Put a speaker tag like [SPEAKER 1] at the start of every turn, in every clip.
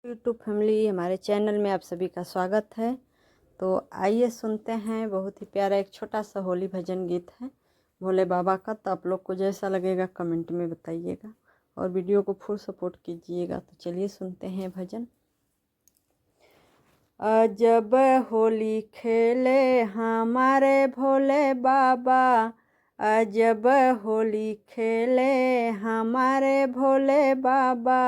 [SPEAKER 1] YouTube family, हमारे channel में आप सभी का स्वागत है। तो आइए सुनते हैं, बहुत ही प्यारा एक छोटा सा होली भजन गीत है भोले बाबा का। तो आप लोग को जैसा लगेगा कमेंट में बताइएगा और वीडियो को फुल सपोर्ट कीजिएगा। तो चलिए सुनते हैं भजन। अजब होली खेले हमारे भोले बाबा, अजब होली खेले हमारे भोले बाबा।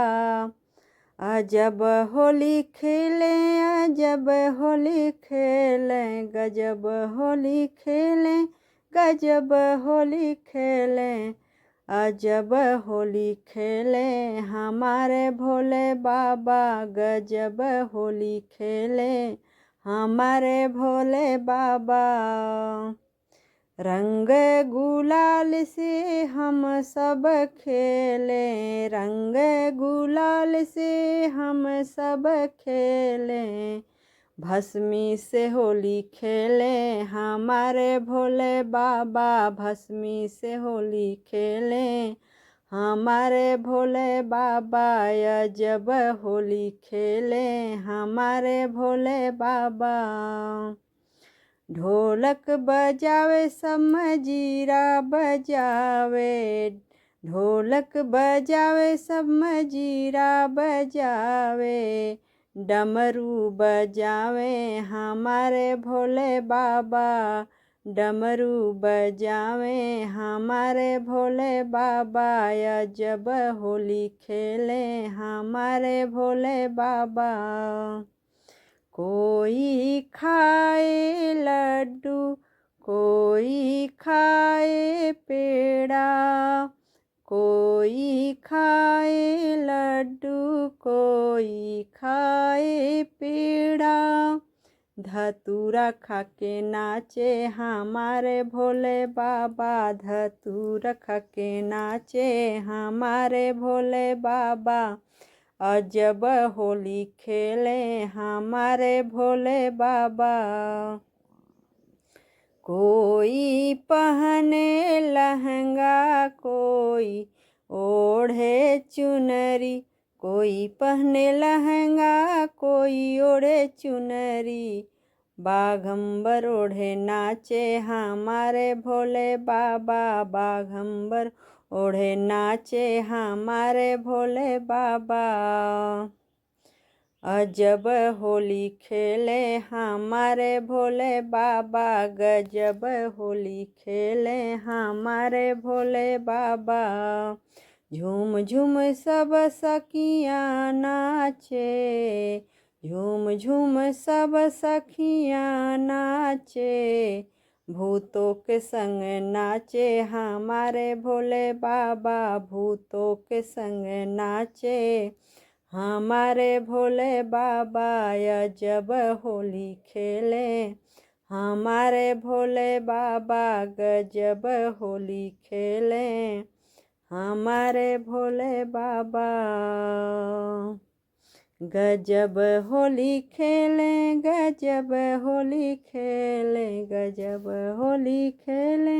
[SPEAKER 1] अजब होली खेले, अजब होली खेले, गजब होली खेले, गजब होली खेले। अजब होली खेले हमारे भोले बाबा, गजब होली खेले हमारे भोले बाबा। रंग गुलाल से हम सब खेले, रंग गुलाल से हम सब खेले। भस्मी से होली खेले हमारे भोले बाबा, भस्मी से होली खेले हमारे भोले बाबा। अजब होली खेले हमारे भोले बाबा। ढोलक बजावे सब मजीरा बजावे, ढोलक बजावे सब मजीरा बजावे। डमरू बजावे हमारे भोले बाबा, डमरू बजावे हमारे भोले बाबा। अजब होली खेले हमारे भोले बाबा। कोई खाए लड्डू, कोई खाए पेड़ा, कोई खाए लड्डू, कोई खाए पेड़ा। धतूरा खाके नाचे हमारे भोले बाबा, धतूरा खाके नाचे हमारे भोले बाबा। अजब होली खेले हमारे भोले बाबा। कोई पहने लहंगा, कोई ओढ़े चुनरी, कोई पहने लहंगा, कोई ओढ़े चुनरी। बाघंबर ओढ़े नाचे हमारे भोले बाबा, बाघंबर ओढ़े नाचे हमारे भोले बाबा। अजब होली खेले हमारे भोले बाबा, गजब होली खेले हमारे भोले बाबा। झूम झूम सब सखियाँ नाचे, झूम झूम सब सखियाँ नाचे। भूतों के संग नाचे हमारे भोले बाबा, भूतों के संग नाचे हमारे भोले बाबा। अजब होली खेले हमारे भोले बाबा, गजब होली खेले हमारे भोले बाबा। गजब होली खेले, गजब होली खेले, गजब होली खेले।